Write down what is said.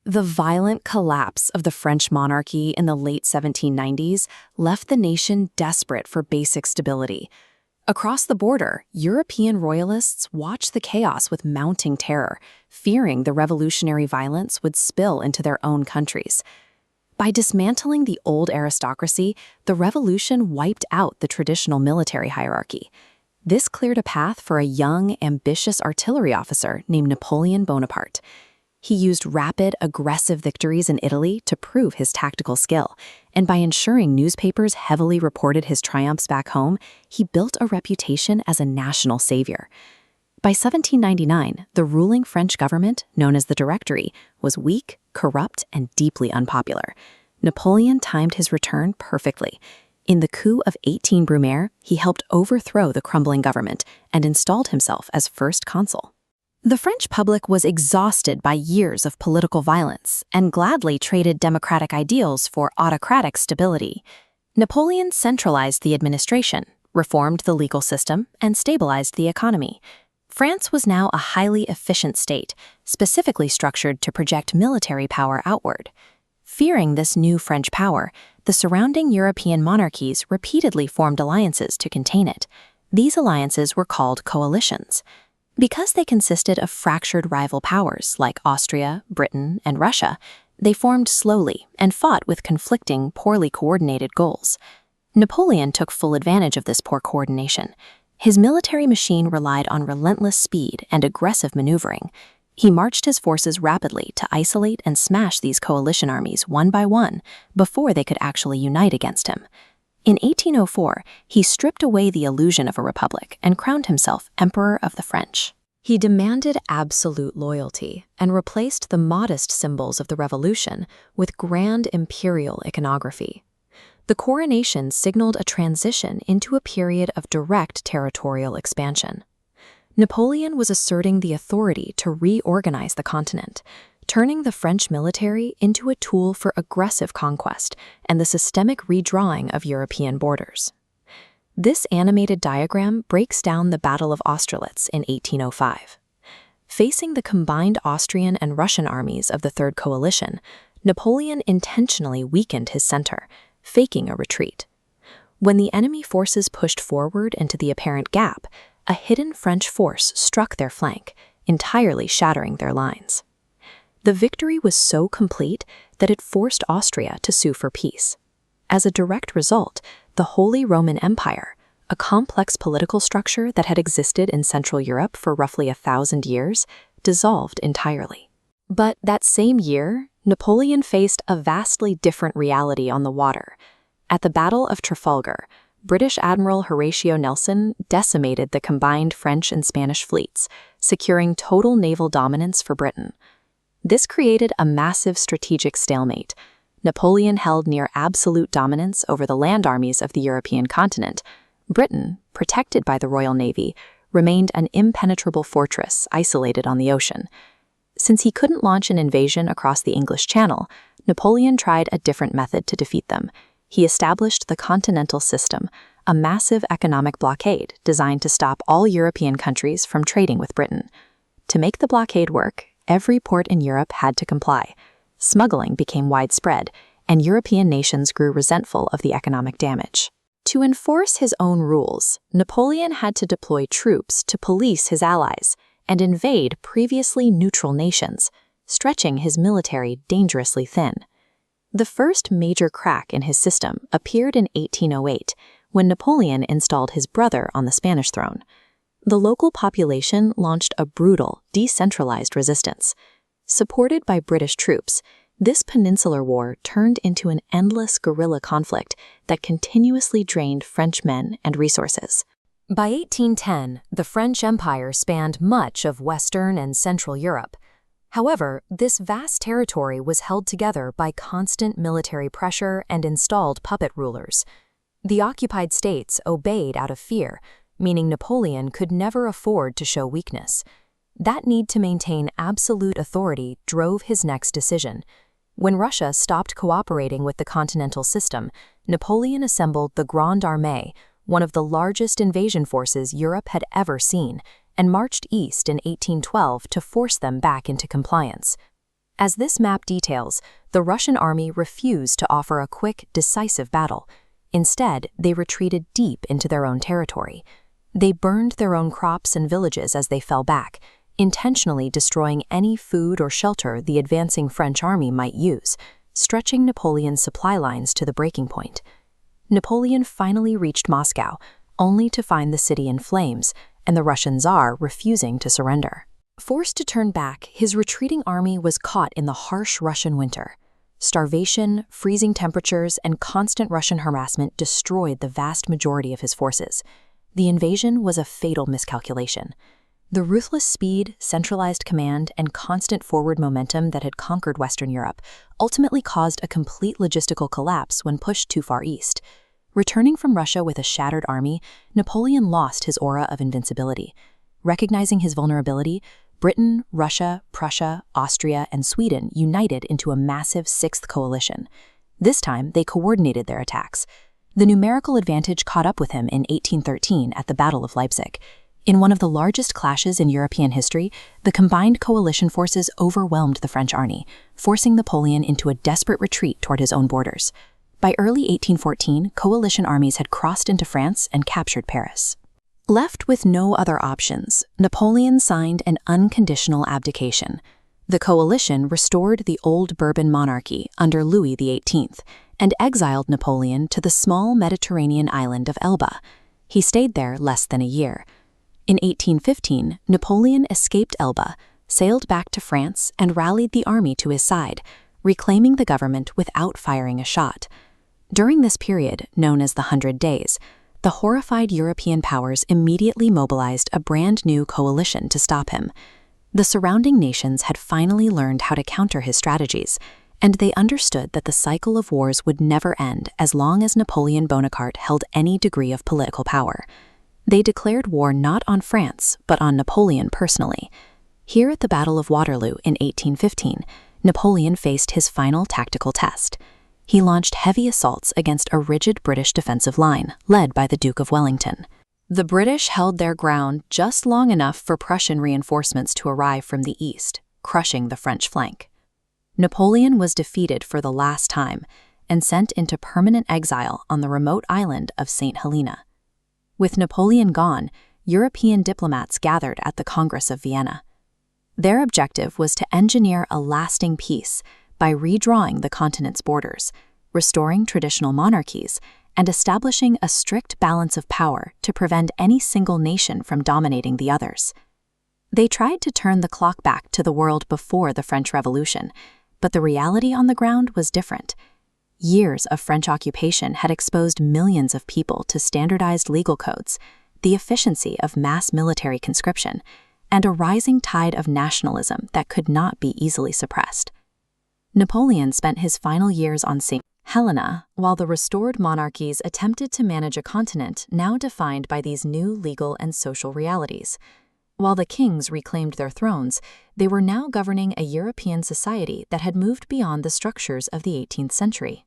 The violent collapse of the French monarchy in the late 1790s left the nation desperate for basic stability. Across the border, European royalists watched the chaos with mounting terror, fearing the revolutionary violence would spill into their own countries. By dismantling the old aristocracy, the revolution wiped out the traditional military hierarchy. This cleared a path for a young, ambitious artillery officer named Napoleon Bonaparte. He used rapid, aggressive victories in Italy to prove his tactical skill, and by ensuring newspapers heavily reported his triumphs back home, he built a reputation as a national savior. By 1799, the ruling French government, known as the Directory, was weak, corrupt, and deeply unpopular. Napoleon timed his return perfectly. In the coup of 18 Brumaire, he helped overthrow the crumbling government and installed himself as first consul. The French public was exhausted by years of political violence and gladly traded democratic ideals for autocratic stability. Napoleon centralized the administration, reformed the legal system, and stabilized the economy. France was now a highly efficient state, specifically structured to project military power outward. Fearing this new French power, the surrounding European monarchies repeatedly formed alliances to contain it. These alliances were called coalitions. Because they consisted of fractured rival powers like Austria, Britain, and Russia, they formed slowly and fought with conflicting, poorly coordinated goals. Napoleon took full advantage of this poor coordination. His military machine relied on relentless speed and aggressive maneuvering. He marched his forces rapidly to isolate and smash these coalition armies one by one before they could actually unite against him. In 1804, he stripped away the illusion of a republic and crowned himself Emperor of the French. He demanded absolute loyalty and replaced the modest symbols of the revolution with grand imperial iconography. The coronation signaled a transition into a period of direct territorial expansion. Napoleon was asserting the authority to reorganize the continent, turning the French military into a tool for aggressive conquest and the systemic redrawing of European borders. This animated diagram breaks down the Battle of Austerlitz in 1805. Facing the combined Austrian and Russian armies of the Third Coalition, Napoleon intentionally weakened his center, faking a retreat. When the enemy forces pushed forward into the apparent gap, a hidden French force struck their flank, entirely shattering their lines. The victory was so complete that it forced Austria to sue for peace. As a direct result, the Holy Roman Empire, a complex political structure that had existed in Central Europe for roughly 1,000 years, dissolved entirely. But that same year, Napoleon faced a vastly different reality on the water. At the Battle of Trafalgar, British Admiral Horatio Nelson decimated the combined French and Spanish fleets, securing total naval dominance for Britain. This created a massive strategic stalemate. Napoleon held near absolute dominance over the land armies of the European continent. Britain, protected by the Royal Navy, remained an impenetrable fortress isolated on the ocean. Since he couldn't launch an invasion across the English Channel, Napoleon tried a different method to defeat them. He established the Continental System, a massive economic blockade designed to stop all European countries from trading with Britain. To make the blockade work, every port in Europe had to comply. Smuggling became widespread, and European nations grew resentful of the economic damage. To enforce his own rules, Napoleon had to deploy troops to police his allies and invade previously neutral nations, stretching his military dangerously thin. The first major crack in his system appeared in 1808, when Napoleon installed his brother on the Spanish throne. The local population launched a brutal, decentralized resistance. Supported by British troops, this peninsular war turned into an endless guerrilla conflict that continuously drained French men and resources. By 1810, the French Empire spanned much of Western and Central Europe. However, this vast territory was held together by constant military pressure and installed puppet rulers. The occupied states obeyed out of fear, meaning Napoleon could never afford to show weakness. That need to maintain absolute authority drove his next decision. When Russia stopped cooperating with the Continental System, Napoleon assembled the Grande Armée, one of the largest invasion forces Europe had ever seen, and marched east in 1812 to force them back into compliance. As this map details, the Russian army refused to offer a quick, decisive battle. Instead, they retreated deep into their own territory. They burned their own crops and villages as they fell back, intentionally destroying any food or shelter the advancing French army might use, stretching Napoleon's supply lines to the breaking point. Napoleon finally reached Moscow, only to find the city in flames and the Russian Tsar refusing to surrender. Forced to turn back, his retreating army was caught in the harsh Russian winter. Starvation, freezing temperatures, and constant Russian harassment destroyed the vast majority of his forces. The invasion was a fatal miscalculation. The ruthless speed, centralized command, and constant forward momentum that had conquered Western Europe ultimately caused a complete logistical collapse when pushed too far east. Returning from Russia with a shattered army, Napoleon lost his aura of invincibility. Recognizing his vulnerability, Britain, Russia, Prussia, Austria, and Sweden united into a massive sixth coalition. This time, they coordinated their attacks. The numerical advantage caught up with him in 1813 at the Battle of Leipzig. In one of the largest clashes in European history, the combined coalition forces overwhelmed the French army, forcing Napoleon into a desperate retreat toward his own borders. By early 1814, coalition armies had crossed into France and captured Paris. Left with no other options, Napoleon signed an unconditional abdication. The coalition restored the old Bourbon monarchy under Louis XVIII and exiled Napoleon to the small Mediterranean island of Elba. He stayed there less than a year. In 1815, Napoleon escaped Elba, sailed back to France, and rallied the army to his side, reclaiming the government without firing a shot. During this period, known as the 100 Days, the horrified European powers immediately mobilized a brand new coalition to stop him. The surrounding nations had finally learned how to counter his strategies, and they understood that the cycle of wars would never end as long as Napoleon Bonaparte held any degree of political power. They declared war not on France, but on Napoleon personally. Here at the Battle of Waterloo in 1815, Napoleon faced his final tactical test. He launched heavy assaults against a rigid British defensive line, led by the Duke of Wellington. The British held their ground just long enough for Prussian reinforcements to arrive from the east, crushing the French flank. Napoleon was defeated for the last time and sent into permanent exile on the remote island of St. Helena. With Napoleon gone, European diplomats gathered at the Congress of Vienna. Their objective was to engineer a lasting peace by redrawing the continent's borders, restoring traditional monarchies, and establishing a strict balance of power to prevent any single nation from dominating the others. They tried to turn the clock back to the world before the French Revolution, but the reality on the ground was different. Years of French occupation had exposed millions of people to standardized legal codes, the efficiency of mass military conscription, and a rising tide of nationalism that could not be easily suppressed. Napoleon spent his final years on St. Helena, while the restored monarchies attempted to manage a continent now defined by these new legal and social realities. While the kings reclaimed their thrones, they were now governing a European society that had moved beyond the structures of the 18th century.